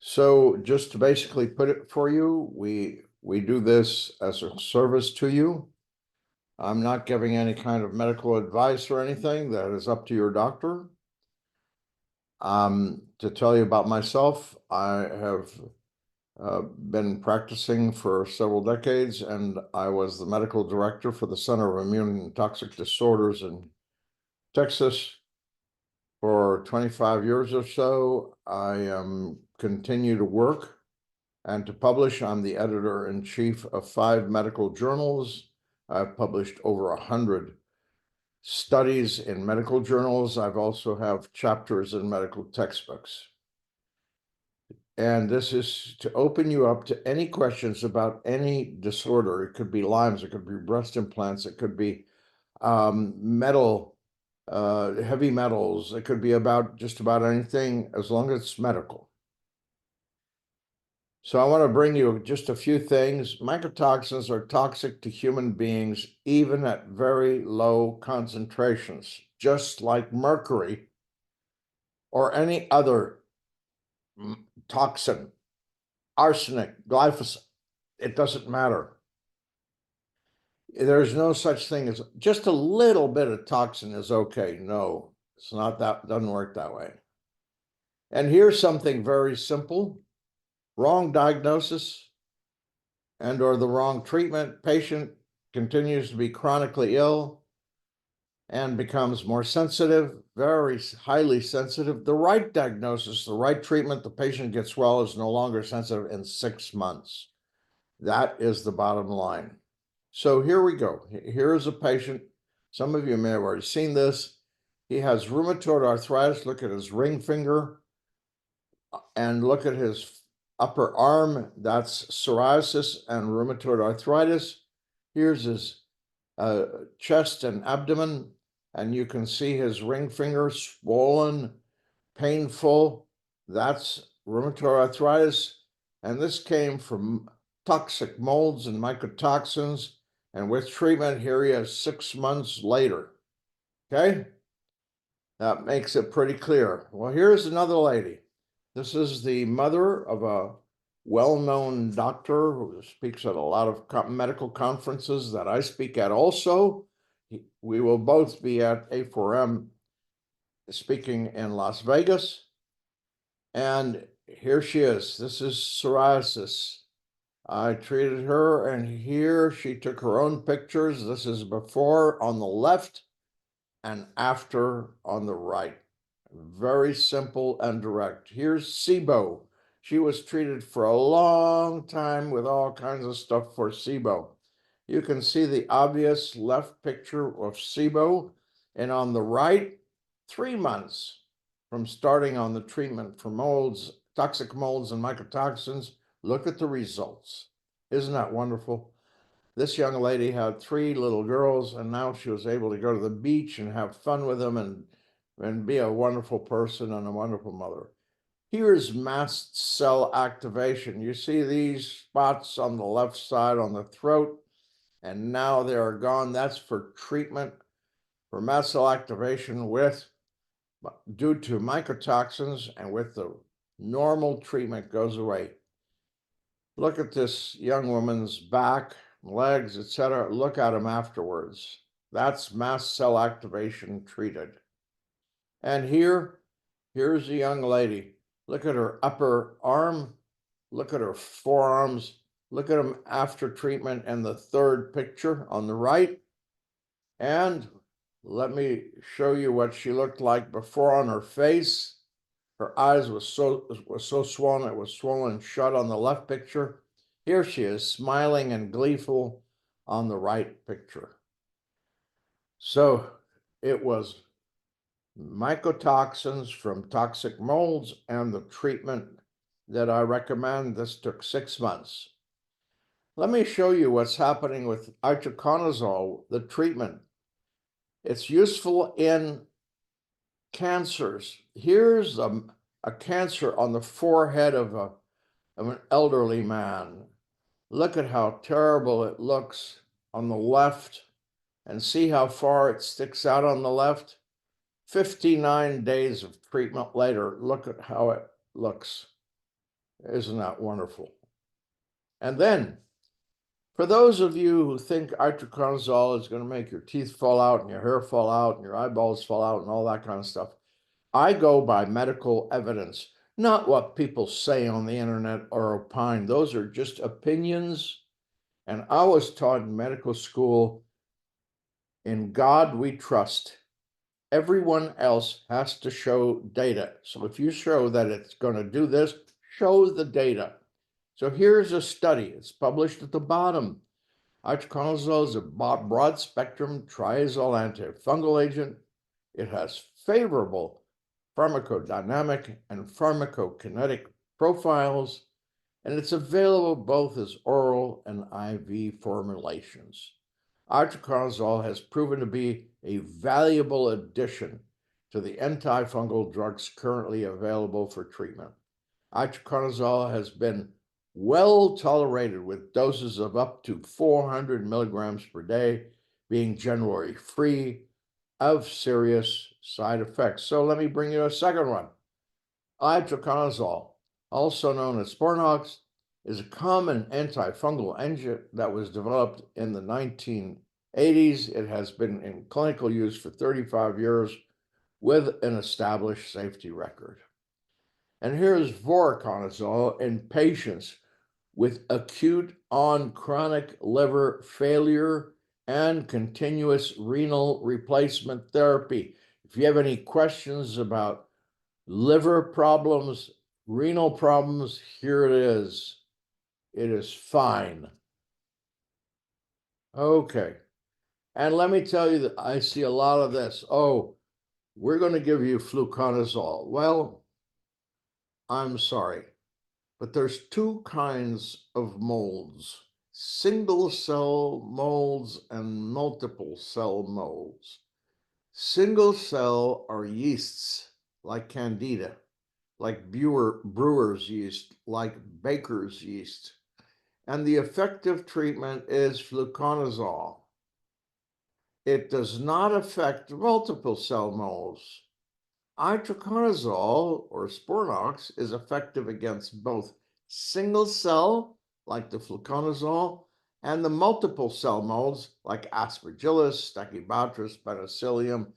So just to basically put it for you, we do this as a service to you. I'm not giving any kind of medical advice or anything. That is up to your doctor. To tell you about myself, I have been practicing for several decades, and I was the medical director for the Center of Immune and Toxic Disorders in Texas for 25 years or so. I continue to work and to publish. I'm the editor-in-chief of 5 medical journals. I've published over 100 studies in medical journals. I've also have chapters in medical textbooks. And this is to open you up to any questions about any disorder. It could be Lyme's, it could be breast implants, it could be heavy metals. It could be about just about anything as long as it's medical. So I want to bring you just a few things. Mycotoxins are toxic to human beings, even at very low concentrations, just like mercury or any other toxin, arsenic, glyphosate. It doesn't matter. There's no such thing as just a little bit of toxin is okay. No, it's not that, doesn't work that way. And here's something very simple. Wrong diagnosis and/or the wrong treatment, patient continues to be chronically ill and becomes more sensitive, very highly sensitive. The right diagnosis, the right treatment, the patient gets well, is no longer sensitive in 6 months. That is the bottom line. So here we go. Here's a patient. Some of you may have already seen this. He has rheumatoid arthritis. Look at his ring finger and look at his upper arm. That's psoriasis and rheumatoid arthritis. Here's his chest and abdomen, and you can see his ring finger swollen, painful. That's rheumatoid arthritis. And this came from toxic molds and mycotoxins. And with treatment, here he is 6 months later. Okay? That makes it pretty clear. Well, here's another lady. This is the mother of a well-known doctor who speaks at a lot of medical conferences that I speak at also. We will both be at A4M speaking in Las Vegas. And here she is. This is psoriasis. I treated her, and here she took her own pictures. This is before on the left and after on the right. Very simple and direct. Here's SIBO. She was treated for a long time with all kinds of stuff for SIBO. You can see the obvious left picture of SIBO, and on the right, 3 months from starting on the treatment for molds, toxic molds and mycotoxins. Look at the results. Isn't that wonderful? This young lady had 3 little girls, and now she was able to go to the beach and have fun with them and be a wonderful person and a wonderful mother. Here's mast cell activation. You see these spots on the left side on the throat, and now they are gone. That's for treatment for mast cell activation due to mycotoxins, and with the normal treatment goes away. Look at this young woman's back, legs, etc. Look at them afterwards. That's mast cell activation treated. And here's a young lady. Look at her upper arm. Look at her forearms. Look at them after treatment and the third picture on the right. And let me show you what she looked like before on her face. Her eyes was so swollen, it was swollen shut on the left picture. Here she is, smiling and gleeful on the right picture. So it was mycotoxins from toxic molds and the treatment that I recommend. This took 6 months. Let me show you what's happening with Itraconazole, the treatment. It's useful in cancers. Here's a cancer on the forehead of an elderly man. Look at how terrible it looks on the left, and see how far it sticks out on the left. 59 days of treatment later, look at how it looks. Isn't that wonderful? And then, for those of you who think itraconazole is going to make your teeth fall out and your hair fall out and your eyeballs fall out and all that kind of stuff, I go by medical evidence, not what people say on the internet or opine. Those are just opinions. And I was taught in medical school, in God we trust. Everyone else has to show data. So if you show that it's going to do this, show the data. So here's a study. It's published at the bottom. Itraconazole is a broad spectrum triazole antifungal agent. It has favorable pharmacodynamic and pharmacokinetic profiles, and it's available both as oral and IV formulations. Itraconazole has proven to be a valuable addition to the antifungal drugs currently available for treatment. Itraconazole has been well tolerated with doses of up to 400 milligrams per day, being generally free of serious side effects. So let me bring you a second one. Itraconazole, also known as Sporanox, is a common antifungal agent that was developed in the 1980s. It has been in clinical use for 35 years with an established safety record. And here's voriconazole in patients with acute on chronic liver failure and continuous renal replacement therapy. If you have any questions about liver problems, renal problems, here it is. It is fine. Okay. And let me tell you that I see a lot of this. Oh, we're going to give you fluconazole. Well, I'm sorry, but there's two kinds of molds: single cell molds and multiple cell molds. Single cell are yeasts like Candida, like brewer's yeast, like baker's yeast. And the effective treatment is fluconazole. It does not affect multiple cell molds. Itraconazole, or Sporanox, is effective against both single cell, like the fluconazole, and the multiple cell molds, like Aspergillus, Stachybotrys, Penicillium,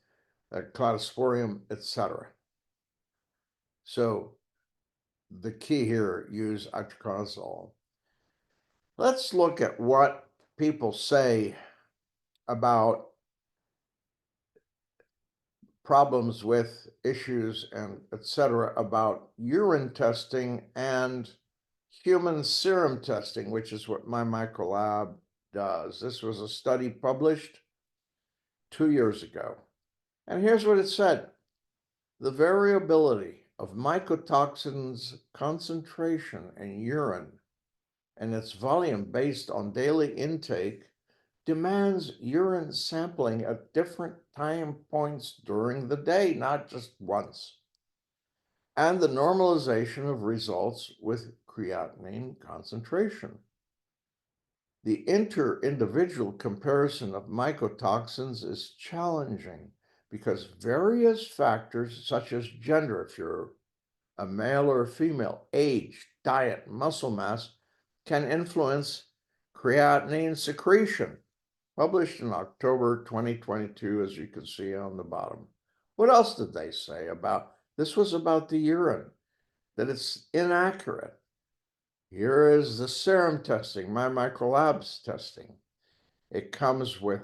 Cladosporium, etc. So the key here, use itraconazole. Let's look at what people say about problems with issues and etc. about urine testing and human serum testing, which is what MyMycoLab does. This was a study published 2 years ago. And here's what it said. The variability of mycotoxins concentration in urine and its volume based on daily intake demands urine sampling at different time points during the day, not just once, and the normalization of results with creatinine concentration. The inter-individual comparison of mycotoxins is challenging because various factors such as gender, if you're a male or a female, age, diet, muscle mass, can influence creatinine secretion. Published in October 2022, as you can see on the bottom. What else did they say about this? Was about the urine, that it's inaccurate. Here is the serum testing, MyMycoLab's testing. It comes with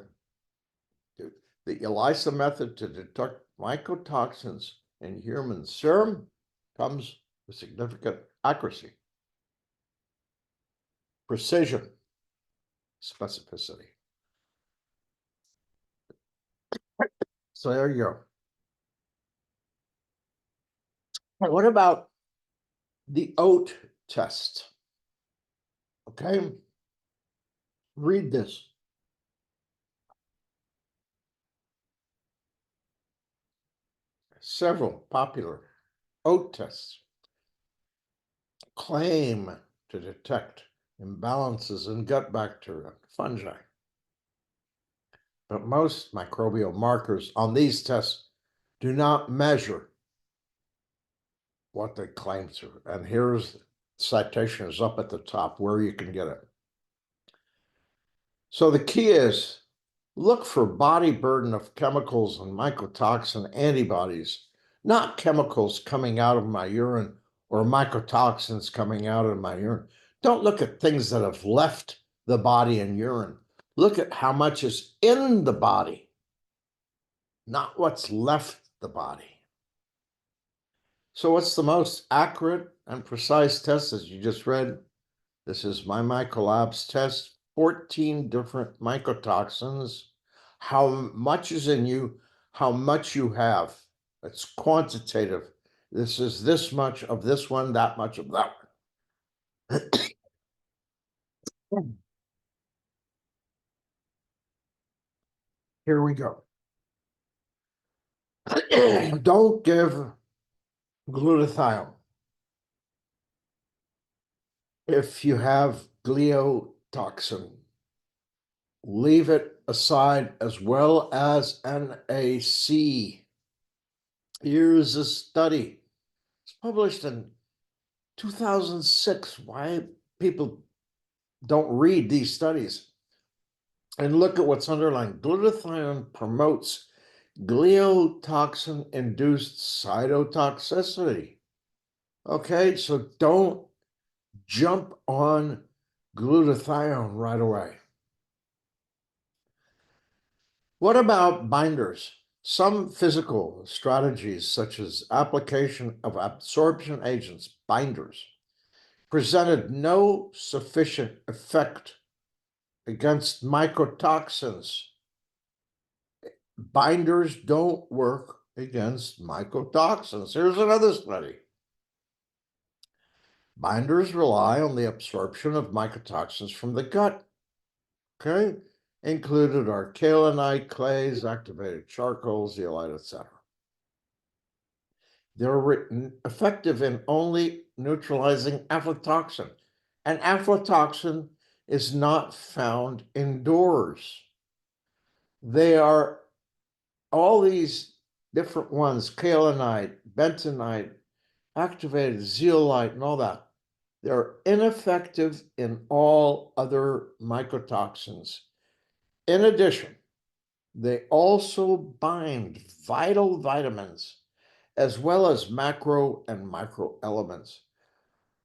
the ELISA method to detect mycotoxins in human serum, comes with significant accuracy, precision, specificity. So there you go. What about the oat test? Okay, read this. Several popular oat tests claim to detect imbalances in gut bacteria, fungi. But most microbial markers on these tests do not measure what they claim to. And here's citation is up at the top where you can get it. So the key is look for body burden of chemicals and mycotoxin antibodies, not chemicals coming out of my urine or mycotoxins coming out of my urine. Don't look at things that have left the body in urine. Look at how much is in the body, not what's left the body. So what's the most accurate and precise test, as you just read? This is MyMycoLab's test, 14 different mycotoxins, how much is in you, how much you have. It's quantitative. This is this much of this one, that much of that one. Here we go. Don't give glutathione if you have gliotoxin. Leave it aside, as well as NAC. Here's a study. It's published in 2006. Why people don't read these studies and look at what's underlying. Glutathione promotes gliotoxin-induced cytotoxicity. Okay, so don't jump on glutathione right away. What about binders? Some physical strategies, such as application of absorption agents, binders, presented no sufficient effect against mycotoxins. Binders don't work against mycotoxins. Here's another study. Binders rely on the absorption of mycotoxins from the gut. Okay? Included are kaolinite, clays, activated charcoal, zeolite, etc. They're effective in only neutralizing aflatoxin. And aflatoxin is not found indoors. They are all these different ones, kaolinite, bentonite, activated zeolite, and all that. They're ineffective in all other mycotoxins. In addition, they also bind vital vitamins as well as macro and micro elements.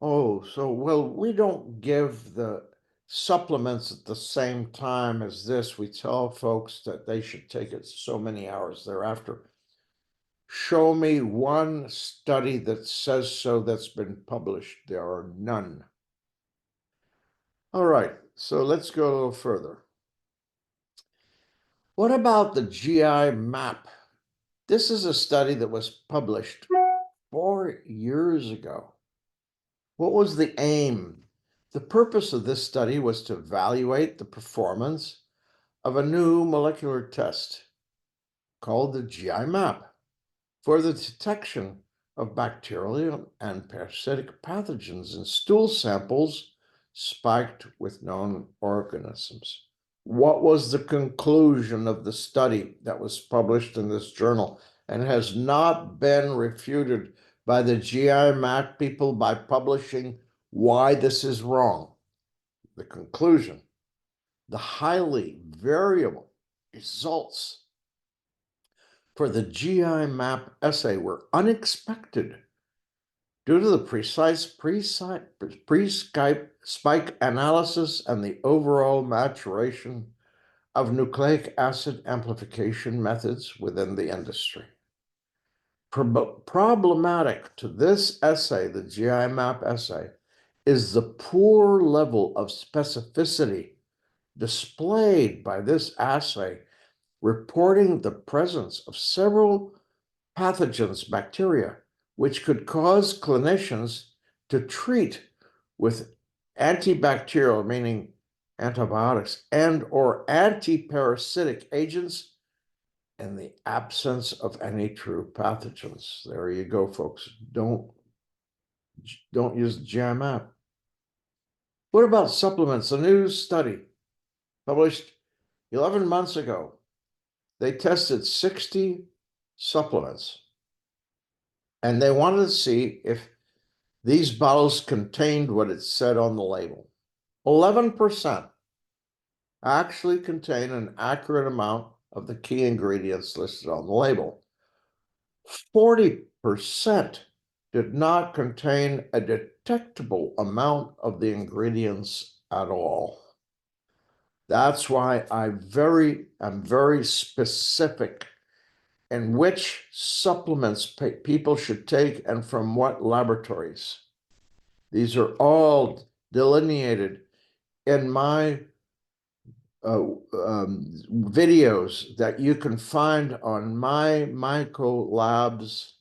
Oh, so, well, we don't give the supplements at the same time as this. We tell folks that they should take it so many hours thereafter. Show me one study that says so that's been published. There are none. All right, so let's go a little further. What about the GI map? This is a study that was published 4 years ago. What was the aim? The purpose of this study was to evaluate the performance of a new molecular test called the GI map for the detection of bacterial and parasitic pathogens in stool samples spiked with known organisms. What was the conclusion of the study that was published in this journal and has not been refuted by the GI map people by publishing why this is wrong? The conclusion: the highly variable results for the GI map assay were unexpected due to the precise pre-spike analysis and the overall maturation of nucleic acid amplification methods within the industry. Problematic to this assay, the GI map assay, is the poor level of specificity displayed by this assay, reporting the presence of several pathogens, bacteria, which could cause clinicians to treat with antibacterial, meaning antibiotics, and or antiparasitic agents in the absence of any true pathogens. There you go, folks. Don't use the GI map. What about supplements? A new study published 11 months ago. They tested 60 supplements, and they wanted to see if These bottles contained what it said on the label. 11% actually contain an accurate amount of the key ingredients listed on the label. 40% did not contain a detectable amount of the ingredients at all. That's why I'm very specific in which supplements people should take and from what laboratories. These are all delineated in my videos that you can find on MyMycoLab's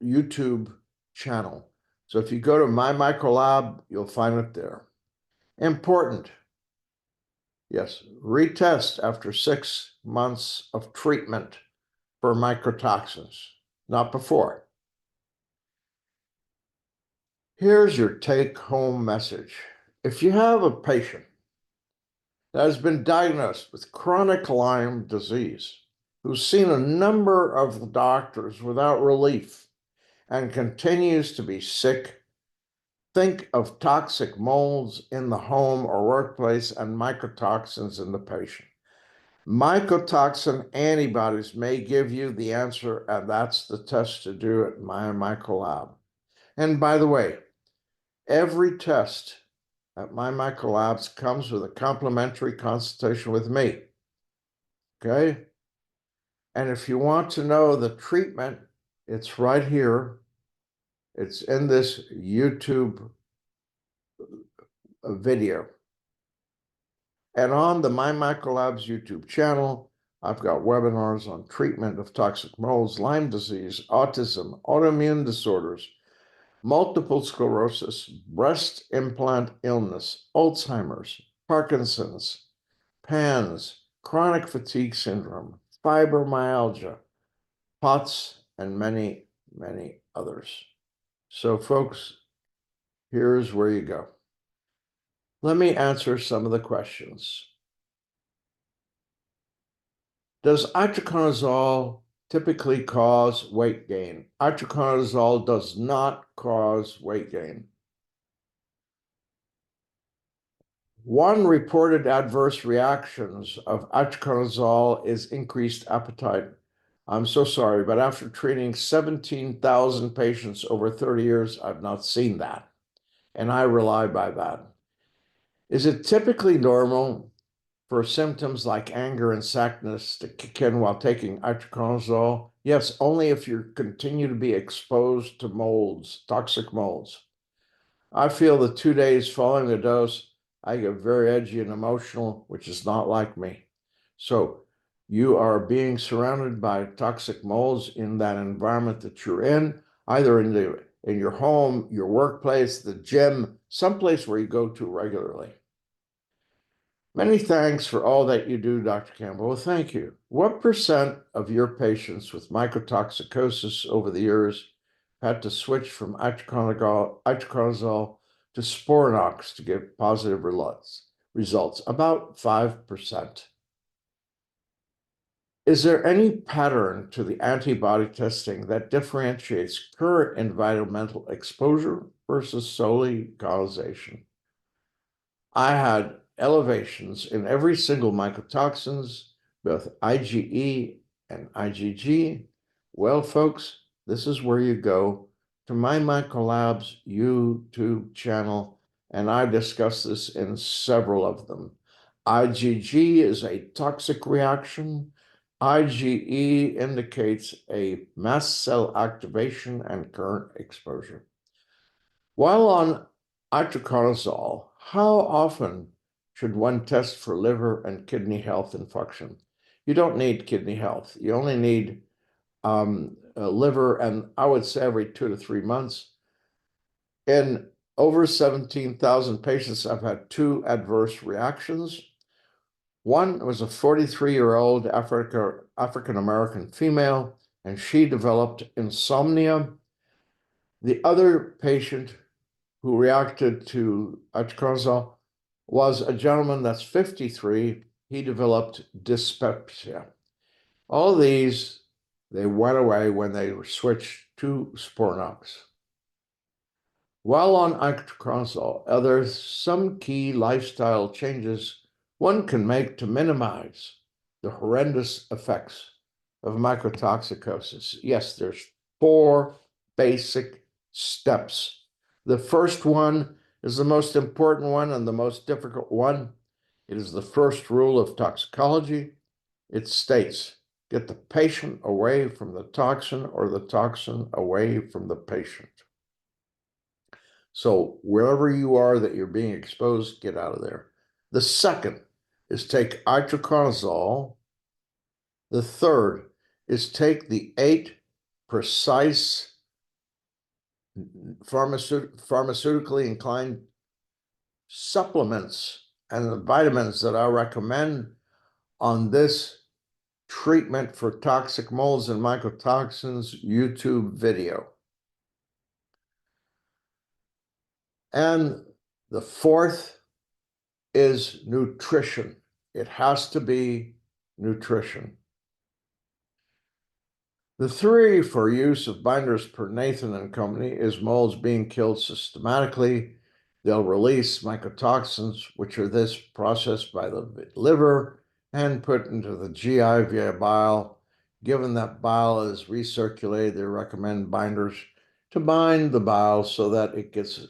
YouTube channel. So if you go to MyMycoLab, you'll find it there. Important. Yes, retest after 6 months of treatment for mycotoxins, not before. Here's your take-home message. If you have a patient that has been diagnosed with chronic Lyme disease, who's seen a number of doctors without relief and continues to be sick, think of toxic molds in the home or workplace and mycotoxins in the patient. Mycotoxin antibodies may give you the answer, and that's the test to do at MyMycoLab. And by the way, every test at MyMycoLabs comes with a complimentary consultation with me. Okay? And if you want to know the treatment, it's right here. It's in this YouTube video. And on the MyMycoLabs YouTube channel, I've got webinars on treatment of toxic molds, Lyme disease, autism, autoimmune disorders, multiple sclerosis, breast implant illness, Alzheimer's, Parkinson's, PANS, chronic fatigue syndrome, fibromyalgia, POTS, and many, many others. So folks, here's where you go. Let me answer some of the questions. Does itraconazole typically cause weight gain? Itraconazole does not cause weight gain. One reported adverse reactions of itraconazole is increased appetite. I'm so sorry, but after treating 17,000 patients over 30 years, I've not seen that, and I rely by that. Is it typically normal for symptoms like anger and sadness to kick in while taking itraconazole? Yes, only if you continue to be exposed to molds, toxic molds. I feel the 2 days following the dose, I get very edgy and emotional, which is not like me. So you are being surrounded by toxic molds in that environment that you're in, either in your home, your workplace, the gym, someplace where you go to regularly. Many thanks for all that you do, Dr. Campbell. Well, thank you. What percent of your patients with mycotoxicosis over the years had to switch from itraconazole to Sporanox to get positive results? About 5%. Is there any pattern to the antibody testing that differentiates current environmental exposure versus solely causation? I had elevations in every single mycotoxins, both IgE and IgG. Well, folks, this is where you go to MyMycoLab's YouTube channel, and I discuss this in several of them. IgG is a toxic reaction. IgE indicates a mast cell activation and current exposure. While on itraconazole, how often should one test for liver and kidney health and function? You don't need kidney health. You only need liver, and I would say every 2 to 3 months. In over 17,000 patients, I've had 2 adverse reactions. One was a 43-year-old African-American female, and she developed insomnia. The other patient who reacted to itraconazole was a gentleman that's 53. He developed dyspepsia. All these, they went away when they were switched to Sporanox. While on Itraconazole, there are some key lifestyle changes one can make to minimize the horrendous effects of mycotoxicosis. Yes, there's 4 basic steps. The first one is the most important one and the most difficult one. It is the first rule of toxicology. It states, get the patient away from the toxin or the toxin away from the patient. So wherever you are that you're being exposed, get out of there. The second is take itraconazole. The third is take the 8 precise pharmaceutically inclined supplements and the vitamins that I recommend on this treatment for toxic molds and mycotoxins YouTube video. And the fourth is nutrition. It has to be nutrition. The theory for use of binders per Nathan and company is molds being killed systematically. They'll release mycotoxins, which are this processed by the liver and put into the GI via bile. Given that bile is recirculated, they recommend binders to bind the bile so that it gets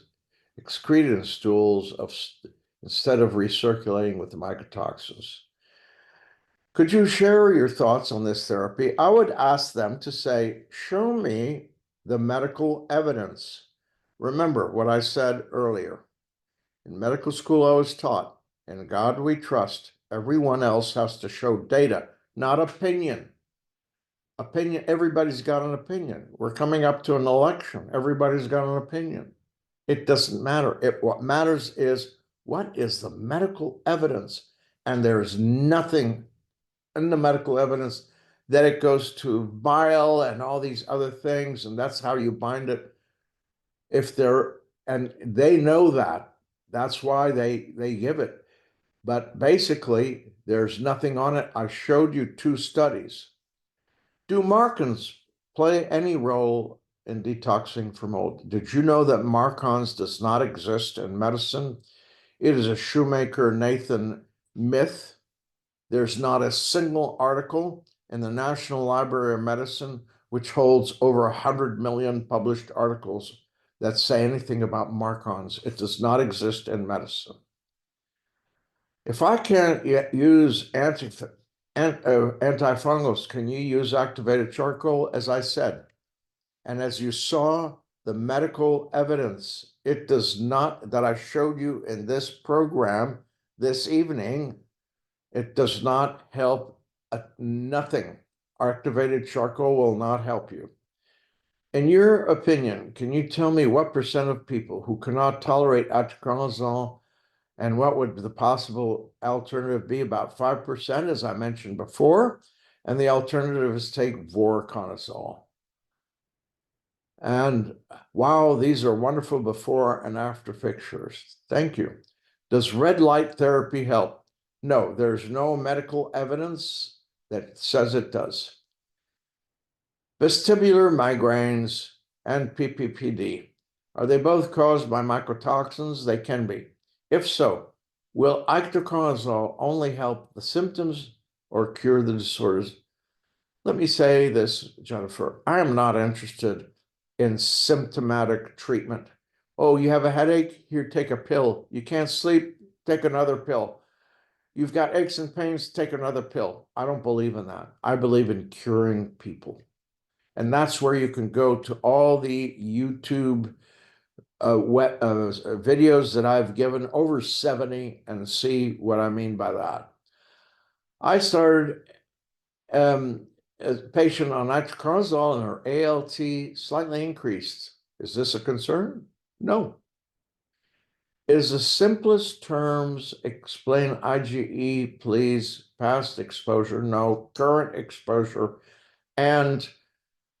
excreted in stools instead of recirculating with the mycotoxins. Could you share your thoughts on this therapy? I would ask them to say, show me the medical evidence. Remember what I said earlier. In medical school, I was taught, in God we trust. Everyone else has to show data, not opinion. Opinion, everybody's got an opinion. We're coming up to an election. Everybody's got an opinion. It doesn't matter. What matters is, what is the medical evidence? And there's nothing in the medical evidence that it goes to bile and all these other things, and that's how you bind it. And they know that. That's why they give it. But basically, there's nothing on it. I showed you 2 studies. Do Marcans play any role in detoxing from mold? Did you know that Marcans does not exist in medicine? It is a Shoemaker Nathan myth. There's not a single article in the National Library of Medicine, which holds over 100 million published articles, that say anything about Marcans. It does not exist in medicine. If I can't use antifungals, can you use activated charcoal? As I said, and as you saw, the medical evidence, it does not, that I showed you in this program this evening, it does not help, nothing. Activated charcoal will not help you. In your opinion, can you tell me what % of people who cannot tolerate itraconazole, and what would the possible alternative be? About 5%, as I mentioned before, and the alternative is take voriconazole. And wow, these are wonderful before and after pictures. Thank you. Does red light therapy help? No, there's no medical evidence that says it does. Vestibular migraines and PPPD, are they both caused by mycotoxins? They can be. If so, will itraconazole only help the symptoms or cure the disorders? Let me say this, Jennifer, I am not interested in symptomatic treatment. Oh, you have a headache? Here, take a pill. You can't sleep? Take another pill. You've got aches and pains? Take another pill. I don't believe in that. I believe in curing people. And that's where you can go to all the YouTube videos that I've given, over 70, and see what I mean by that. I started a patient on itraconazole and her ALT slightly increased. Is this a concern? No. Is the simplest terms explain IgE, please? Past exposure? No. Current exposure and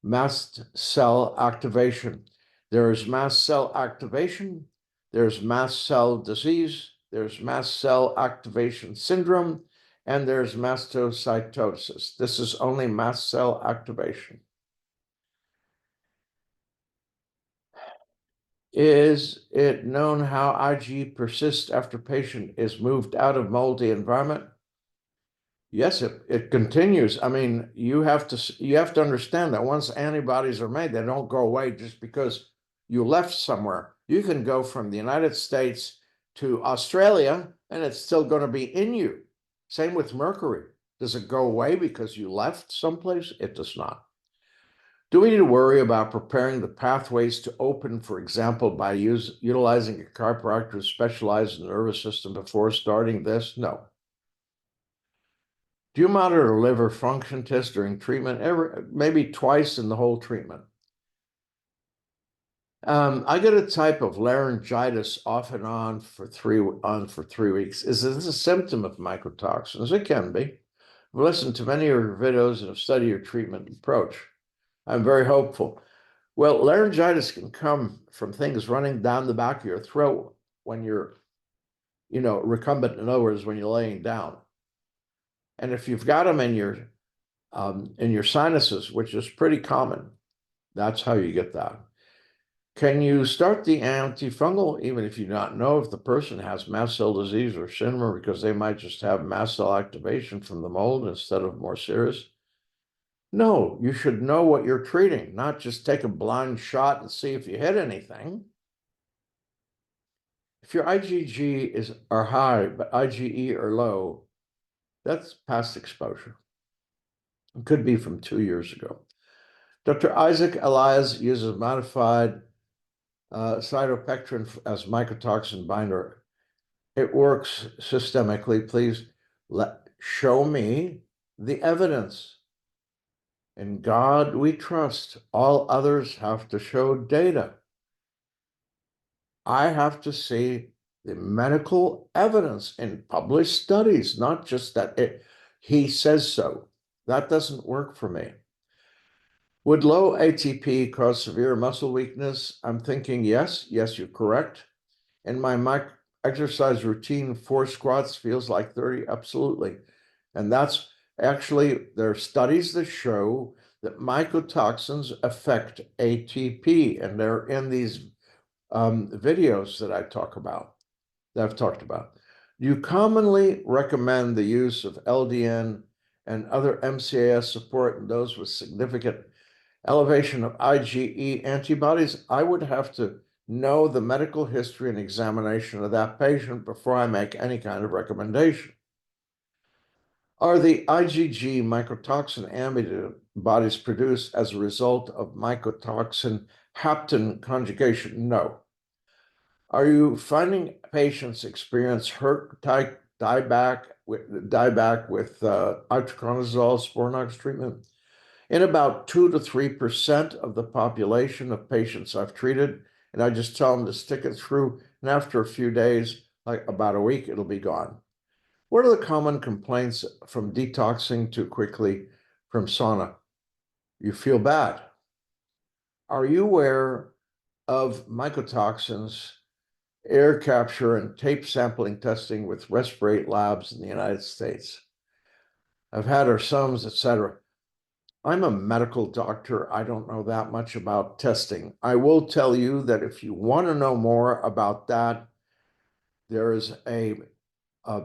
mast cell activation. There is mast cell activation, there's mast cell disease, there's mast cell activation syndrome, and there's mastocytosis. This is only mast cell activation. Is it known how IgE persists after patient is moved out of moldy environment? Yes, it continues. I mean, you have to understand that once antibodies are made, they don't go away just because you left somewhere. You can go from the United States to Australia and it's still going to be in you. Same with mercury. Does it go away because you left someplace? It does not. Do we need to worry about preparing the pathways to open, for example, by utilizing a chiropractor who specializes in the nervous system before starting this? No. Do you monitor liver function tests during treatment? Maybe twice in the whole treatment. I get a type of laryngitis off and on for 3 weeks. Is this a symptom of mycotoxins? It can be. I've listened to many of your videos and have studied your treatment approach. I'm very hopeful. Well, laryngitis can come from things running down the back of your throat when you're, recumbent, in other words, when you're laying down. And if you've got them in your sinuses, which is pretty common, that's how you get that. Can you start the antifungal even if you do not know if the person has mast cell disease or syndrome, because they might just have mast cell activation from the mold instead of more serious? No, you should know what you're treating, not just take a blind shot and see if you hit anything. If your IgG are high, but IgE are low, that's past exposure. It could be from 2 years ago. Dr. Isaac Elias uses modified cytopectin as mycotoxin binder. It works systemically. Please show me the evidence. In God we trust. All others have to show data. I have to see the medical evidence in published studies, not just that he says so. That doesn't work for me. Would low ATP cause severe muscle weakness? I'm thinking yes. Yes, you're correct. And my exercise routine, 4 squats feels like 30, absolutely. And that's actually, there are studies that show that mycotoxins affect ATP, and they're in these videos that I've talked about. You commonly recommend the use of LDN and other MCAS support in those with significant elevation of IgE antibodies. I would have to know the medical history and examination of that patient before I make any kind of recommendation. Are the IgG mycotoxin antibodies produced as a result of mycotoxin hapten conjugation? No. Are you finding patients experience hurt dieback with Itraconazole Sporanox treatment? In about 2 to 3% of the population of patients I've treated, and I just tell them to stick it through, and after a few days, like about a week, it'll be gone. What are the common complaints from detoxing too quickly from sauna? You feel bad. Are you aware of mycotoxins, air capture, and tape sampling testing with respirate labs in the United States? I've had our sums, etc. I'm a medical doctor. I don't know that much about testing. I will tell you that if you want to know more about that, there is a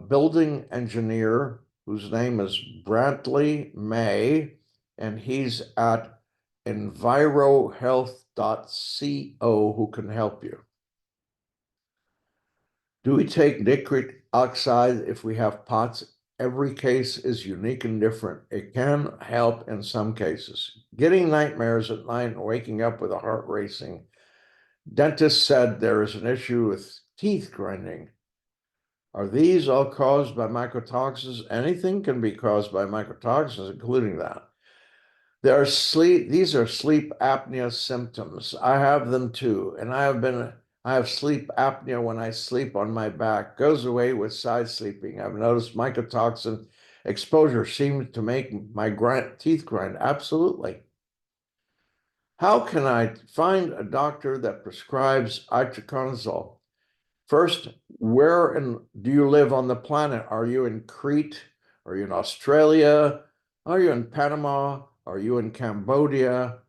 building engineer whose name is Brantley May, and he's at envirohealth.co who can help you. Do we take nitric oxide if we have POTS? Every case is unique and different. It can help in some cases. Getting nightmares at night and waking up with a heart racing. Dentist said there is an issue with teeth grinding. Are these all caused by mycotoxins? Anything can be caused by mycotoxins, including that. These are sleep apnea symptoms. I have them too. And I have sleep apnea when I sleep on my back. Goes away with side sleeping. I've noticed mycotoxin exposure seems to make my teeth grind. Absolutely. How can I find a doctor that prescribes Itraconazole? First, where do you live on the planet? Are you in Crete? Are you in Australia? Are you in Panama? Are you in Cambodia?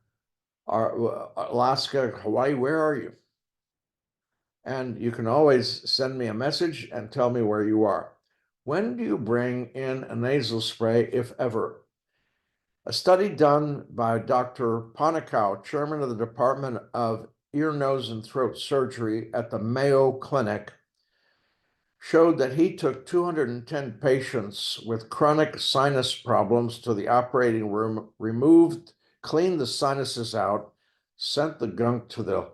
Alaska, Hawaii? Where are you? And you can always send me a message and tell me where you are. When do you bring in a nasal spray, if ever? A study done by Dr. Ponikow, chairman of the Department of Ear, Nose, and Throat Surgery at the Mayo Clinic, showed that he took 210 patients with chronic sinus problems to the operating room, cleaned the sinuses out, sent the gunk to the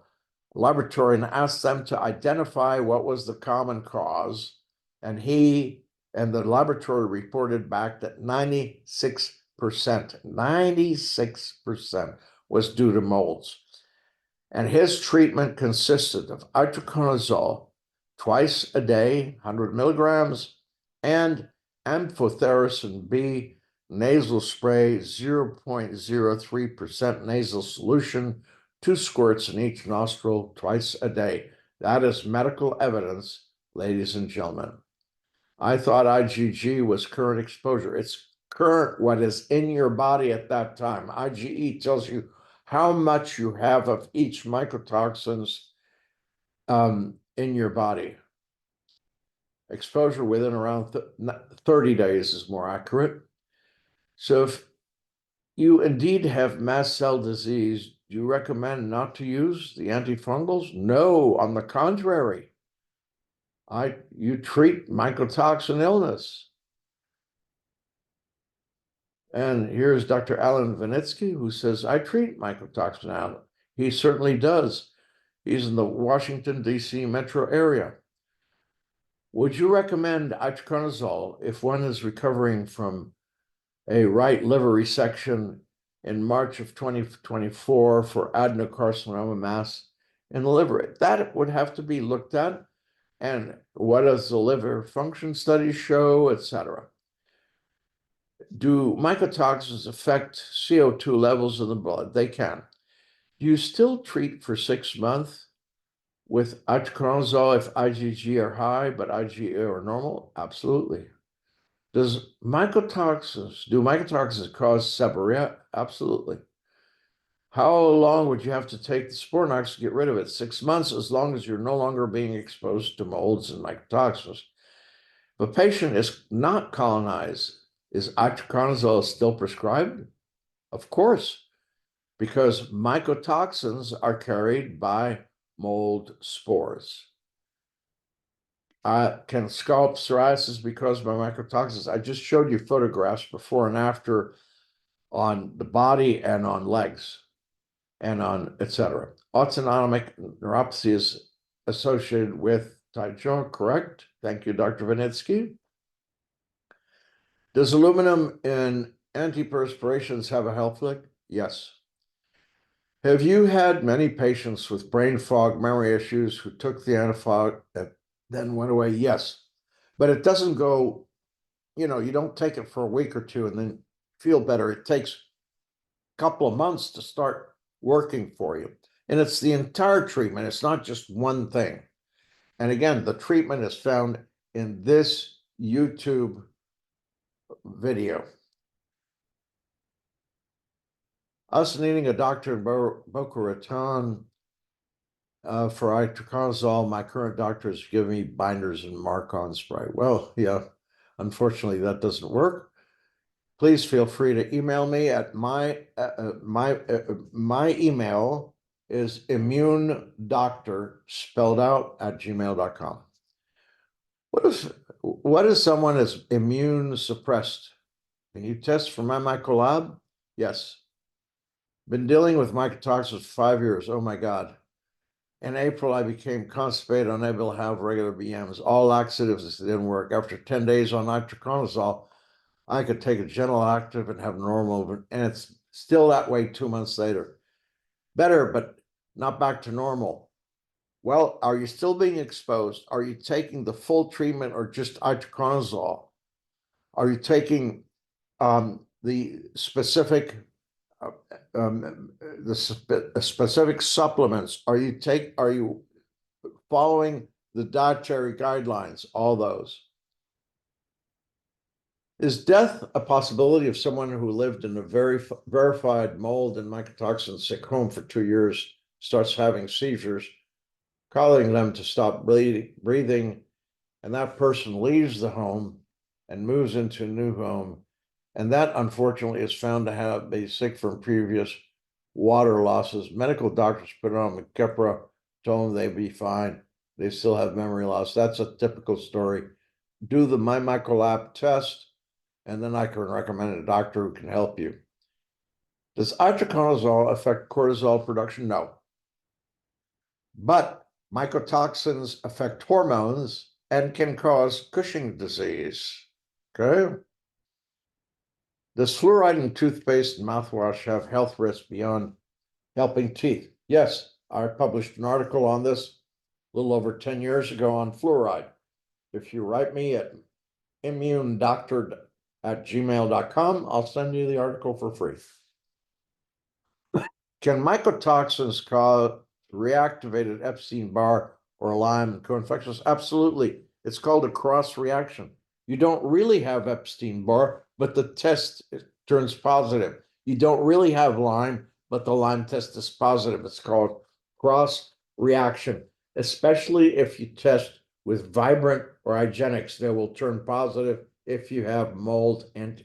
laboratory and asked them to identify what was the common cause. And he and the laboratory reported back that 96% was due to molds. And his treatment consisted of Itraconazole twice a day, 100 milligrams, and amphotericin B nasal spray, 0.03% nasal solution, 2 squirts in each nostril twice a day. That is medical evidence, ladies and gentlemen. I thought IgG was current exposure. It's current what is in your body at that time. IgE tells you how much you have of each mycotoxins in your body. Exposure within around 30 days is more accurate. So if you indeed have mast cell disease, do you recommend not to use the antifungals? No, on the contrary. You treat mycotoxin illness. And here's Dr. Alan Vinitsky, who says, I treat mycotoxin illness. He certainly does. He's in the Washington, D.C. metro area. Would you recommend Itraconazole if one is recovering from a right liver resection in March of 2024 for adenocarcinoma mass in the liver? That would have to be looked at. And what does the liver function study show, etc.? Do mycotoxins affect CO2 levels in the blood? They can. Do you still treat for 6 months with Itraconazole if IgG are high, but IgA are normal? Absolutely. Do mycotoxins cause seborrhea? Absolutely. How long would you have to take the Sporanox to get rid of it? 6 months, as long as you're no longer being exposed to molds and mycotoxins. If a patient is not colonized, is Itraconazole still prescribed? Of course, because mycotoxins are carried by mold spores. Can scalp psoriasis be caused by mycotoxins? I just showed you photographs before and after on the body and on legs and on etc. Autonomic neuropathy is associated with tight jaw, correct? Thank you, Dr. Vinitsky. Does aluminum in antiperspirations have a health effect? Yes. Have you had many patients with brain fog, memory issues who took the antifog and then went away? Yes. But it doesn't go, you don't take it for a week or two and then feel better. It takes a couple of months to start working for you. And it's the entire treatment. It's not just one thing. And again, the treatment is found in this YouTube video. Us needing a doctor in Boca Raton for Itraconazole, my current doctor is giving me binders and Marcon spray. Well, yeah, unfortunately that doesn't work. Please feel free to email me at my email is immunedoctor spelled out at gmail.com. What if someone is immune suppressed? Can you test for MyMycoLab? Yes. Been dealing with mycotoxins for 5 years. Oh my God. In April, I became constipated, unable to have regular BMs. All laxatives didn't work. After 10 days on Itraconazole, I could take a gentle active and have normal, and it's still that way 2 months later. Better, but not back to normal. Well, are you still being exposed? Are you taking the full treatment or just Itraconazole? Are you taking the specific specific supplements? Are you following the dietary guidelines? All those. Is death a possibility of someone who lived in a very verified mold and mycotoxin sick home for 2 years starts having seizures? calling them to stop breathing, and that person leaves the home and moves into a new home. And that, unfortunately, is found to be sick from previous water losses. Medical doctors put on Keppra, told them they'd be fine. They still have memory loss. That's a typical story. Do the MyMycoLab test, and then I can recommend a doctor who can help you. Does Itraconazole affect cortisol production? No. But mycotoxins affect hormones and can cause Cushing disease. Okay. Does fluoride in toothpaste and mouthwash have health risks beyond helping teeth? Yes, I published an article on this a little over 10 years ago on fluoride. If you write me at immunedoctor@gmail.com, I'll send you the article for free. Can mycotoxins cause reactivated Epstein-Barr or Lyme co-infections? Absolutely. It's called a cross reaction. You don't really have Epstein-Barr, but the test turns positive. You don't really have Lyme, but the Lyme test is positive. It's called cross reaction, especially if you test with Vibrant or Hygienics. They will turn positive if you have mold and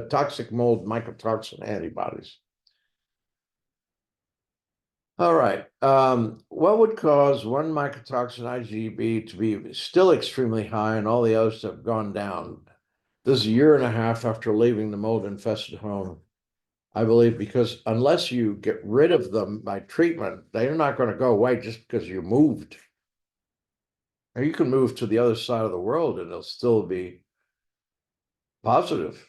toxic mold mycotoxin antibodies. All right. What would cause one mycotoxin IgB to be still extremely high and all the others have gone down? This is a year and a half after leaving the mold-infested home. I believe because unless you get rid of them by treatment, they're not going to go away just because you moved. Or you can move to the other side of the world and it'll still be positive.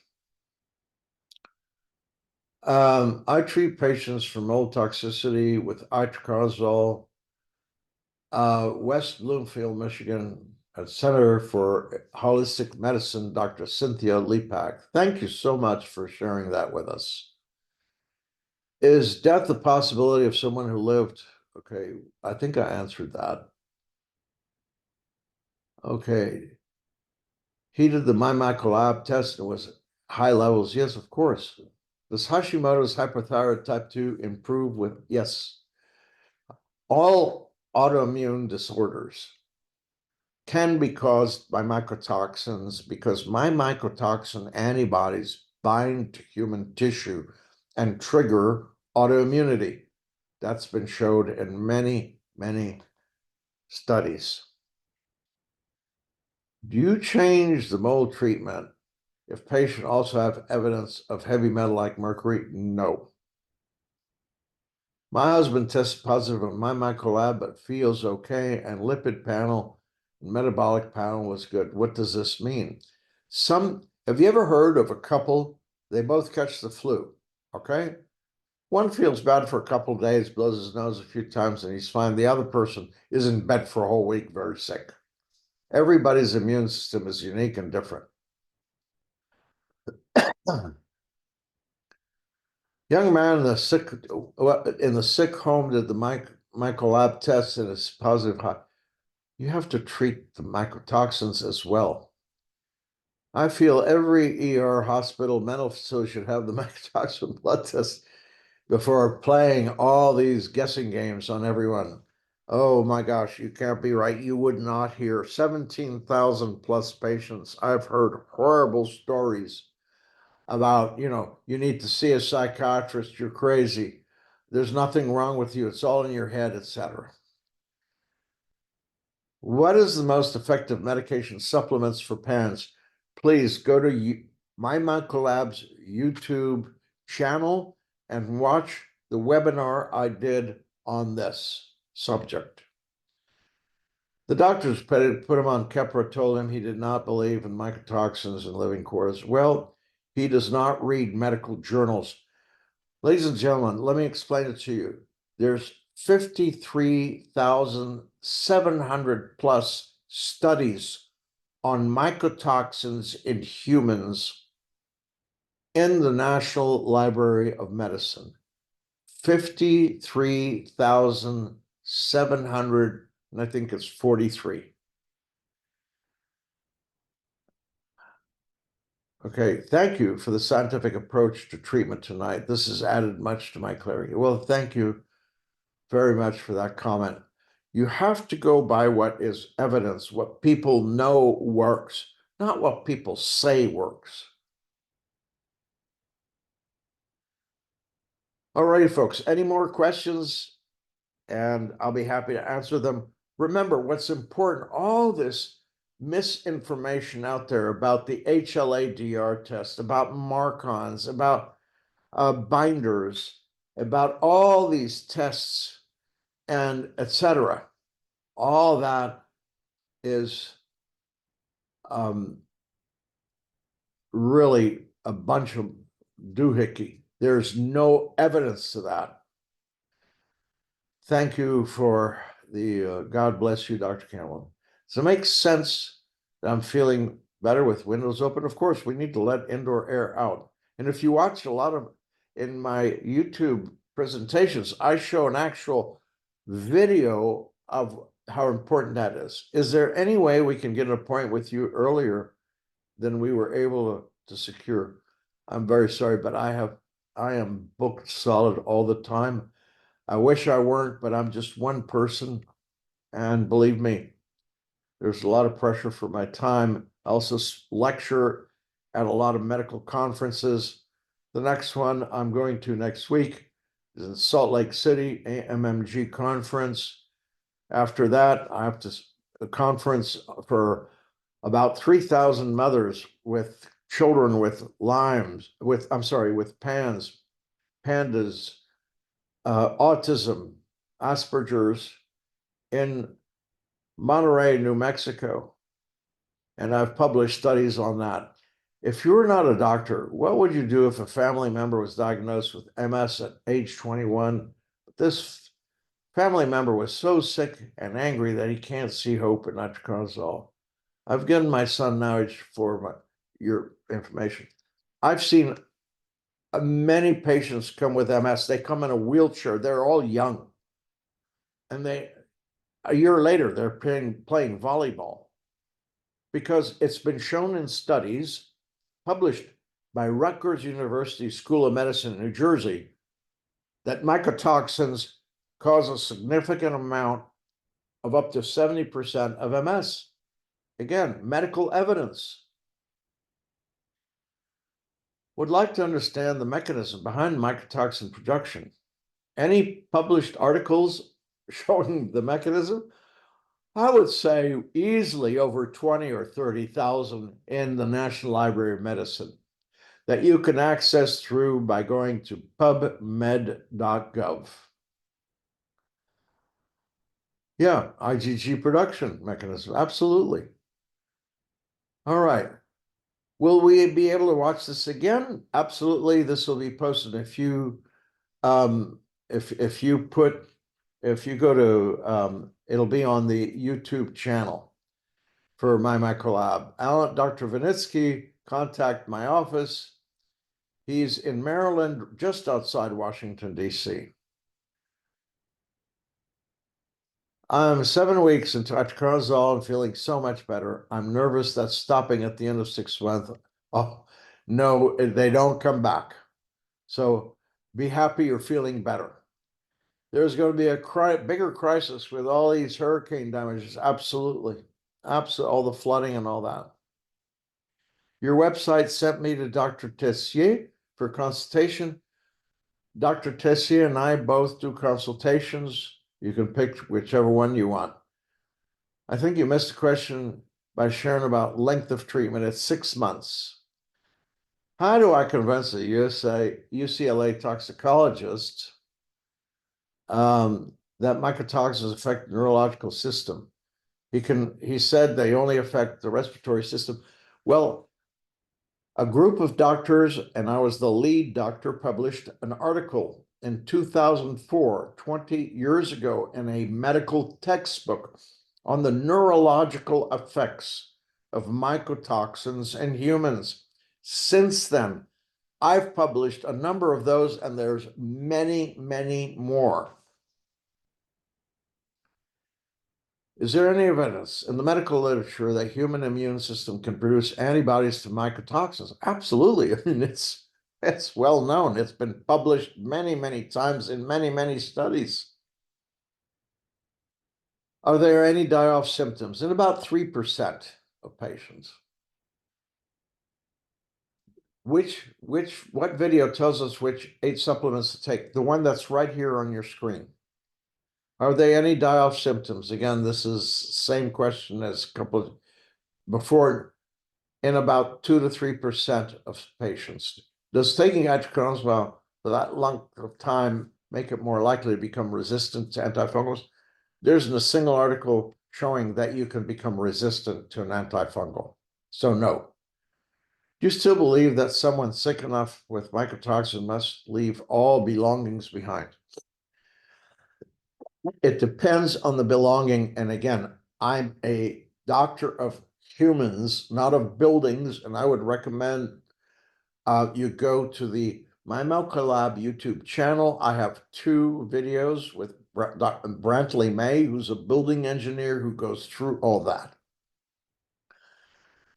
I treat patients for mold toxicity with Itraconazole, West Bloomfield, Michigan, at Center for Holistic Medicine, Dr. Cynthia Lepak. Thank you so much for sharing that with us. Is death a possibility of someone who lived? Okay, I think I answered that. Okay. He did the MyMycoLab test and was high levels. Yes, of course. Does Hashimoto's hypothyroid type 2 improve with? Yes. All autoimmune disorders can be caused by mycotoxins because mycotoxin antibodies bind to human tissue and trigger autoimmunity. That's been showed in many, many studies. Do you change the mold treatment if patient also have evidence of heavy metal like mercury? No. My husband tested positive on MyMycoLab, but feels okay, and lipid panel and metabolic panel was good. What does this mean? Have you ever heard of a couple? They both catch the flu, okay? One feels bad for a couple of days, blows his nose a few times, and he's fine. The other person is in bed for a whole week, very sick. Everybody's immune system is unique and different. Young man in the sick home did the MycoLab test and it's positive. You have to treat the mycotoxins as well. I feel every ER, hospital, mental facility should have the mycotoxin blood test before playing all these guessing games on everyone. Oh my gosh, you can't be right. You would not hear 17,000 plus patients. I've heard horrible stories about, you need to see a psychiatrist, you're crazy. There's nothing wrong with you. It's all in your head, etc. What is the most effective medication supplements for parents? Please go to MyMycoLab's YouTube channel and watch the webinar I did on this subject. The doctors put him on Keppra, told him he did not believe in mycotoxins and living quarters. Well, he does not read medical journals. Ladies and gentlemen, let me explain it to you. There's 53,700 plus studies on mycotoxins in humans in the National Library of Medicine. 53,700, and I think it's 43. Okay, thank you for the scientific approach to treatment tonight. This has added much to my clarity. Well, thank you very much for that comment. You have to go by what is evidence, what people know works, not what people say works. All righty, folks, any more questions? And I'll be happy to answer them. Remember, what's important, all this misinformation out there about the HLA-DR test, about Marcons, about binders, about all these tests and etc. All that is really a bunch of doohickey. There's no evidence to that. Thank you for the God bless you, Dr. Campbell. So it makes sense that I'm feeling better with windows open. Of course, we need to let indoor air out. And if you watch a lot of in my YouTube presentations, I show an actual video of how important that is. Is there any way we can get an appointment with you earlier than we were able to secure? I'm very sorry, but I am booked solid all the time. I wish I weren't, but I'm just one person. And believe me, there's a lot of pressure for my time. I also lecture at a lot of medical conferences. The next one I'm going to next week is in Salt Lake City, AMMG conference. After that, I have a conference for about 3,000 mothers with children with Lyme's, with pandas, autism, Asperger's in Monterey, New Mexico. And I've published studies on that. If you're not a doctor, what would you do if a family member was diagnosed with MS at age 21? This family member was so sick and angry that he can't see hope in Itraconazole. I've given my son now age 4 your information. I've seen many patients come with MS. They come in a wheelchair. They're all young. And a year later, they're playing volleyball because it's been shown in studies published by Rutgers University School of Medicine in New Jersey that mycotoxins cause a significant amount of up to 70% of MS. Again, medical evidence. Would like to understand the mechanism behind mycotoxin production. Any published articles showing the mechanism? I would say easily over 20 or 30,000 in the National Library of Medicine that you can access through by going to pubmed.gov. Yeah, IgG production mechanism, absolutely. All right. Will we be able to watch this again? Absolutely. This will be posted if you go to it'll be on the YouTube channel for MyMycoLab. Dr. Vinitsky, contact my office. He's in Maryland, just outside Washington, D.C. I'm 7 weeks into Itraconazole and feeling so much better. I'm nervous that's stopping at the end of 6 months. Oh, no, they don't come back. So be happy you're feeling better. There's going to be a bigger crisis with all these hurricane damages. Absolutely. Absolutely. All the flooding and all that. Your website sent me to Dr. Tessier for consultation. Dr. Tessier and I both do consultations. You can pick whichever one you want. I think you missed a question by sharing about length of treatment at 6 months. How do I convince a UCLA toxicologist that mycotoxins affect the neurological system? He said they only affect the respiratory system. Well, a group of doctors, and I was the lead doctor, published an article in 2004, 20 years ago, in a medical textbook on the neurological effects of mycotoxins in humans. Since then, I've published a number of those, and there's many, many more. Is there any evidence in the medical literature that human immune system can produce antibodies to mycotoxins? Absolutely. I mean, it's well known. It's been published many, many times in many, many studies. Are there any die-off symptoms? In about 3% of patients. What video tells us which 8 supplements to take? The one that's right here on your screen. Are there any die-off symptoms? Again, this is same question as a couple before. In about 2 to 3% of patients. Does taking Itraconazole for that length of time make it more likely to become resistant to antifungals? There isn't a single article showing that you can become resistant to an antifungal. So no. Do you still believe that someone sick enough with mycotoxins must leave all belongings behind? It depends on the belonging. And again, I'm a doctor of humans, not of buildings, and I would recommend you go to the MyMycoLab YouTube channel. I have 2 videos with Dr. Brantley May, who's a building engineer who goes through all that.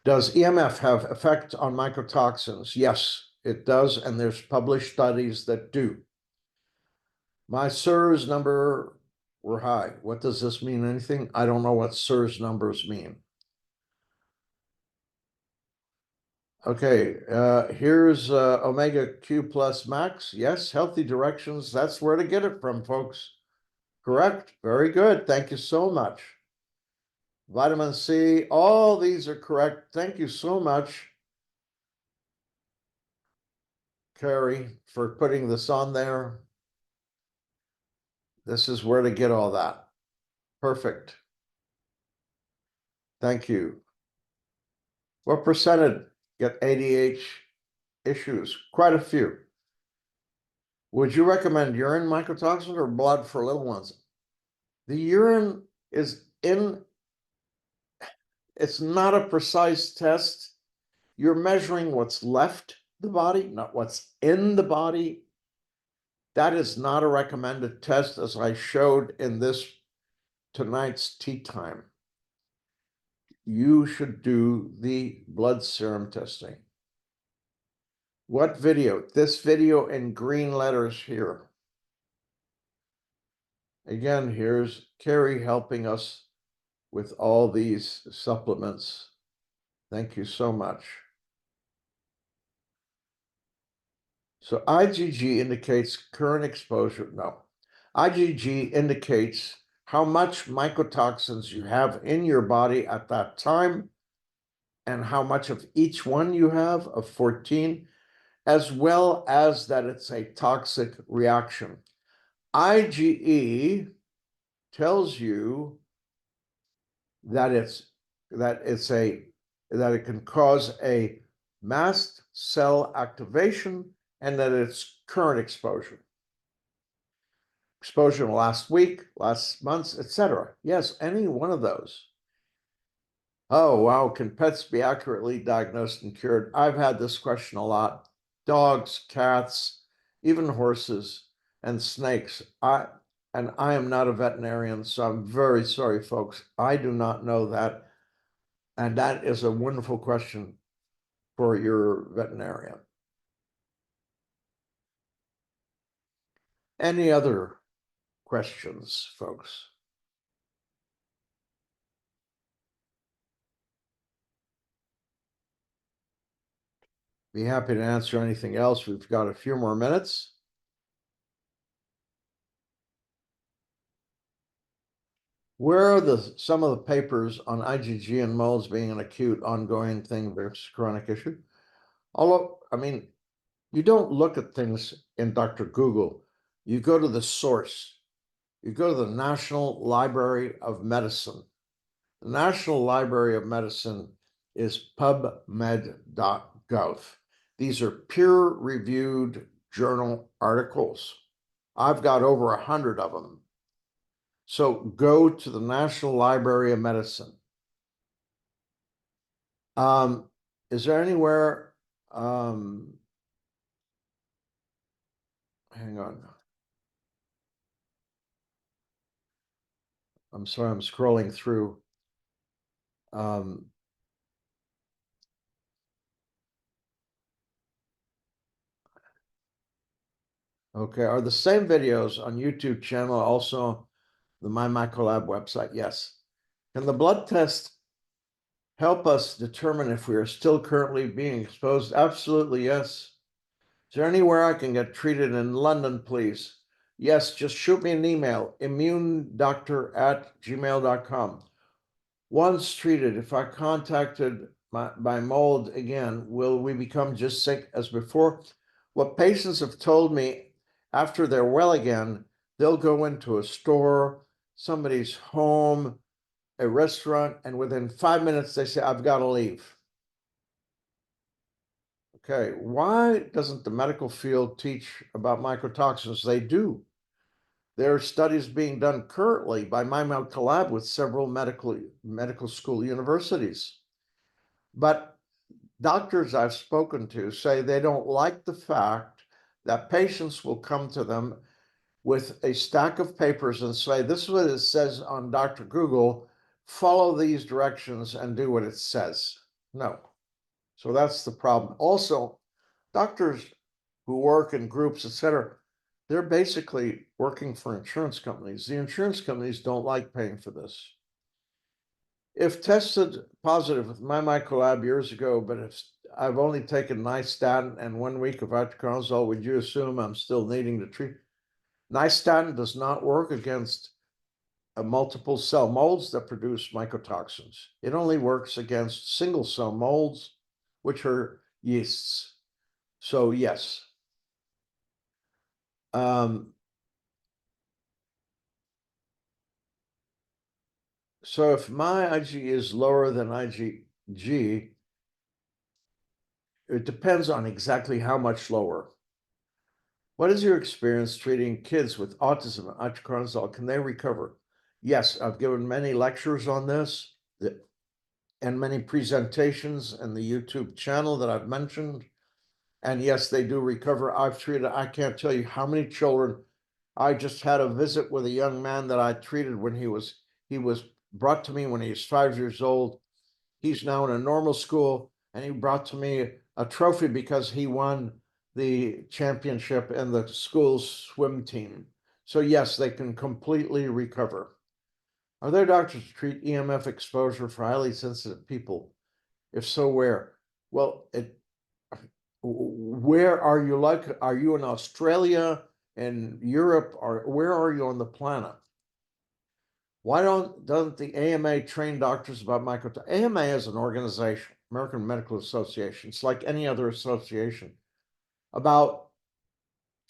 Does EMF have effect on mycotoxins? Yes, it does, and there's published studies that do. My SIRS number were high. What does this mean? Anything? I don't know what SIRS numbers mean. Okay, here's omega Q plus max. Yes, healthy directions. That's where to get it from, folks. Correct. Very good. Thank you so much. Vitamin C. All these are correct. Thank you so much, Carrie, for putting this on there. This is where to get all that. Perfect. Thank you. What percentage get ADH issues? Quite a few. Would you recommend urine mycotoxin or blood for little ones? The urine is it's not a precise test. You're measuring what's left the body, not what's in the body. That is not a recommended test, as I showed in this tonight's tea time. You should do the blood serum testing. What video? This video in green letters here. Again, here's Carrie helping us with all these supplements. Thank you so much. So IgG indicates current exposure. No, IgG indicates how much mycotoxins you have in your body at that time and how much of each one you have of 14, as well as that it's a toxic reaction. IgE tells you that it can cause a mast cell activation and that it's current exposure. Exposure in the last week, last months, etc. Yes, any one of those. Oh, wow. Can pets be accurately diagnosed and cured? I've had this question a lot. Dogs, cats, even horses and snakes. I am not a veterinarian, so I'm very sorry, folks. I do not know that. And that is a wonderful question for your veterinarian. Any other questions, folks? Be happy to answer anything else. We've got a few more minutes. Where are some of the papers on IgG and molds being an acute ongoing thing versus chronic issue? Although, I mean, you don't look at things in Dr. Google. You go to the source. You go to the National Library of Medicine. The National Library of Medicine is pubmed.gov. These are peer-reviewed journal articles. I've got over 100 of them. So go to the National Library of Medicine. Is there anywhere, hang on. I'm sorry, I'm scrolling through. Okay, are the same videos on YouTube channel also the MyMycoLab website, yes. Can the blood test help us determine if we are still currently being exposed? Absolutely, yes. Is there anywhere I can get treated in London, please? Yes, just shoot me an email, immunedoctor@gmail.com. Once treated, if I contacted by mold again, will we become just sick as before? What patients have told me after they're well again, they'll go into a store, somebody's home, a restaurant, and within 5 minutes, they say, I've got to leave. Okay, why doesn't the medical field teach about mycotoxins? They do. There are studies being done currently by MyMycoLab with several medical school universities. But doctors I've spoken to say they don't like the fact that patients will come to them with a stack of papers and say, this is what it says on Dr. Google, follow these directions and do what it says. No. So that's the problem. Also, doctors who work in groups, etc., they're basically working for insurance companies. The insurance companies don't like paying for this. If tested positive with MyMycoLab years ago, but if I've only taken nystatin and 1 week of Itraconazole, would you assume I'm still needing to treat? Nystatin does not work against multiple cell molds that produce mycotoxins. It only works against single cell molds, which are yeasts. So yes. So if my IgE is lower than IgG, it depends on exactly how much lower. What is your experience treating kids with autism and Itraconazole? Can they recover? Yes, I've given many lectures on this and many presentations in the YouTube channel that I've mentioned. And yes, they do recover. I've treated, I can't tell you how many children. I just had a visit with a young man that I treated when he was brought to me when he was 5 years old. He's now in a normal school, and he brought to me a trophy because he won the championship in the school's swim team. So yes, they can completely recover. Are there doctors to treat EMF exposure for highly sensitive people? If so, where? Well, where are you? Are you in Australia, in Europe, or where are you on the planet? Why doesn't the AMA train doctors about mycotoxins? AMA is an organization, American Medical Association. It's like any other association. About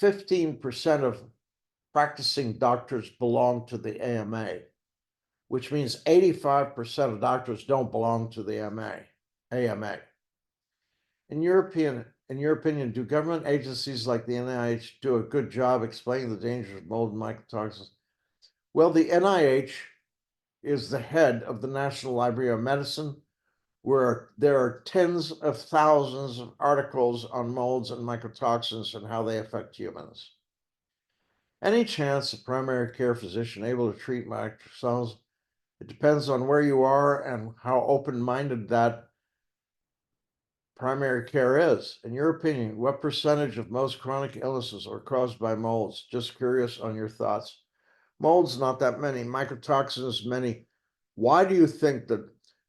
15% of practicing doctors belong to the AMA, which means 85% of doctors don't belong to the AMA. In your opinion, do government agencies like the NIH do a good job explaining the dangers of mold and mycotoxins? Well, the NIH is the head of the National Library of Medicine, where there are tens of thousands of articles on molds and mycotoxins and how they affect humans. Any chance a primary care physician able to treat mycotoxins? It depends on where you are and how open-minded that primary care is. In your opinion, what percentage of most chronic illnesses are caused by molds? Just curious on your thoughts. Molds, not that many. Mycotoxins, many. Why do you think that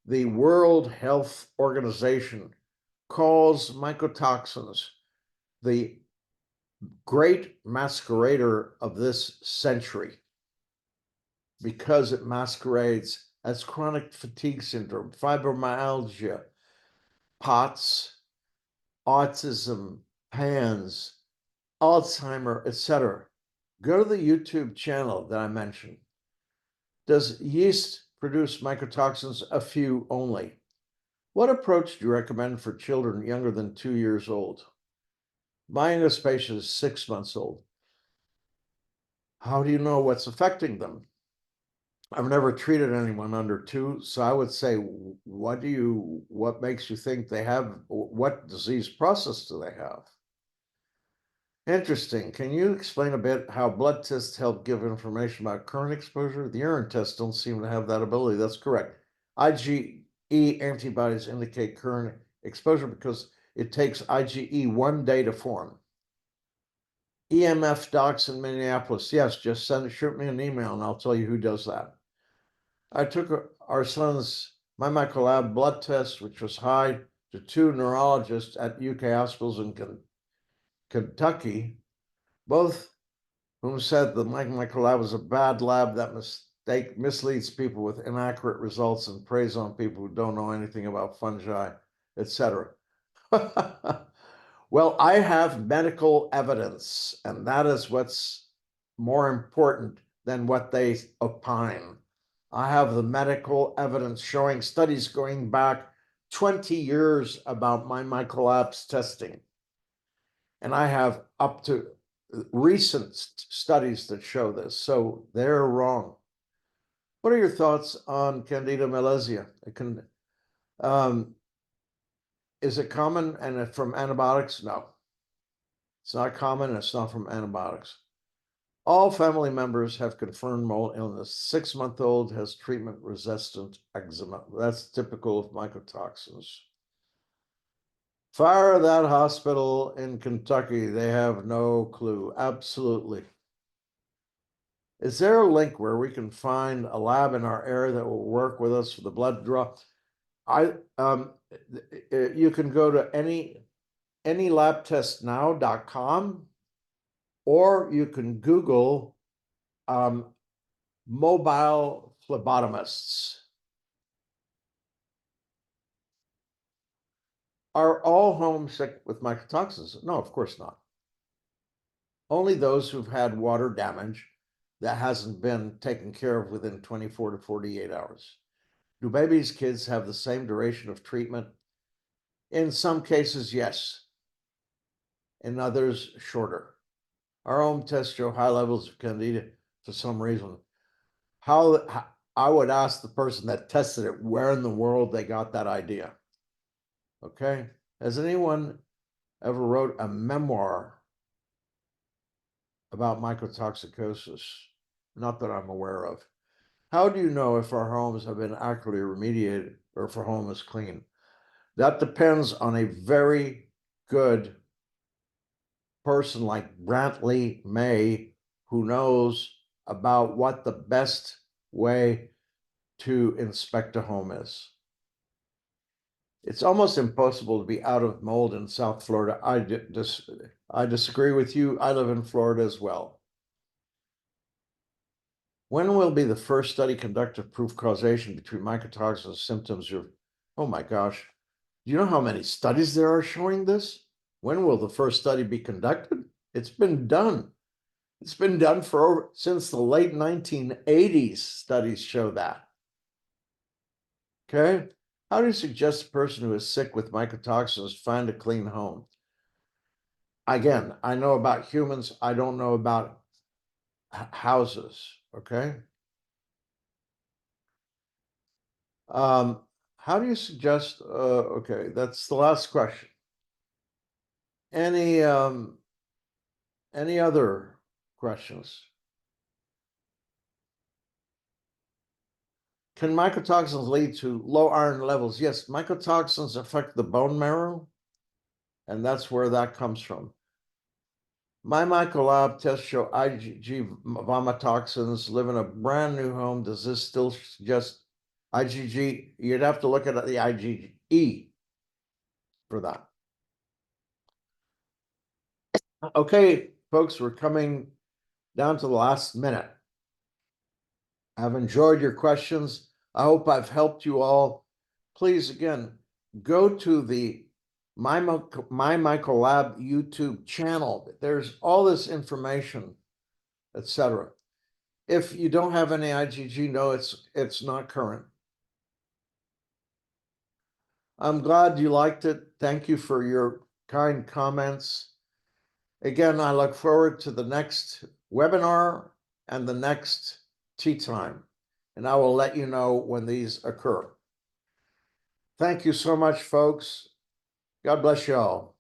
the World Health Organization calls mycotoxins the great masquerader of this century? Because it masquerades as chronic fatigue syndrome, fibromyalgia, POTS, autism, PANS, Alzheimer, etc. Go to the YouTube channel that I mentioned. Does yeast produce mycotoxins? A few only. What approach do you recommend for children younger than 2 years old? My youngest patient is 6 months old. How do you know what's affecting them? I've never treated anyone under 2, so I would say, what makes you think they have, what disease process do they have? Interesting. Can you explain a bit how blood tests help give information about current exposure? The urine tests don't seem to have that ability. That's correct. IgE antibodies indicate current exposure because it takes IgE 1 day to form. EMF docs in Minneapolis. Yes, just shoot me an email and I'll tell you who does that. I took our son's MyMycoLab blood test, which was high, to 2 neurologists at UK hospitals in Kentucky, both whom said the MyMycoLab was a bad lab that misleads people with inaccurate results and preys on people who don't know anything about fungi, etc. Well, I have medical evidence, and that is what's more important than what they opine. I have the medical evidence showing studies going back 20 years about MyMycoLab's testing. And I have up to recent studies that show this, so they're wrong. What are your thoughts on Candida malaria? Is it common and from antibiotics? No. It's not common and it's not from antibiotics. All family members have confirmed mold illness. 6-month-old has treatment-resistant eczema. That's typical of mycotoxins. Fire that hospital in Kentucky. They have no clue. Absolutely. Is there a link where we can find a lab in our area that will work with us for the blood draw? You can go to anylabtestnow.com, or you can Google mobile phlebotomists. Are all homes sick with mycotoxins? No, of course not. Only those who've had water damage that hasn't been taken care of within 24 to 48 hours. Do babies' kids have the same duration of treatment? In some cases, yes. In others, shorter. Our home tests show high levels of candida for some reason. How I would ask the person that tested it where in the world they got that idea. Okay. Has anyone ever wrote a memoir about mycotoxicosis? Not that I'm aware of. How do you know if our homes have been accurately remediated or if our home is clean? That depends on a very good person like Brantley May, who knows about what the best way to inspect a home is. It's almost impossible to be out of mold in South Florida. I disagree with you. I live in Florida as well. When will be the first study conducted to prove causation between mycotoxins and symptoms of, oh my gosh, do you know how many studies there are showing this? When will the first study be conducted? It's been done. It's been done since the late 1980s. Studies show that. Okay. How do you suggest a person who is sick with mycotoxins find a clean home? Again, I know about humans. I don't know about houses. Okay. How do you suggest? Okay, that's the last question. Any other questions? Can mycotoxins lead to low iron levels? Yes, mycotoxins affect the bone marrow, and that's where that comes from. MyMycoLab tests show IgG vomitoxins live in a brand new home. Does this still suggest IgG? You'd have to look at the IgE for that. Okay, folks, we're coming down to the last minute. I've enjoyed your questions. I hope I've helped you all. Please, again, go to the MyMycoLab YouTube channel. There's all this information, etc. If you don't have any IgG, no, it's not current. I'm glad you liked it. Thank you for your kind comments. Again, I look forward to the next webinar and the next tea time, and I will let you know when these occur. Thank you so much, folks. God bless you all.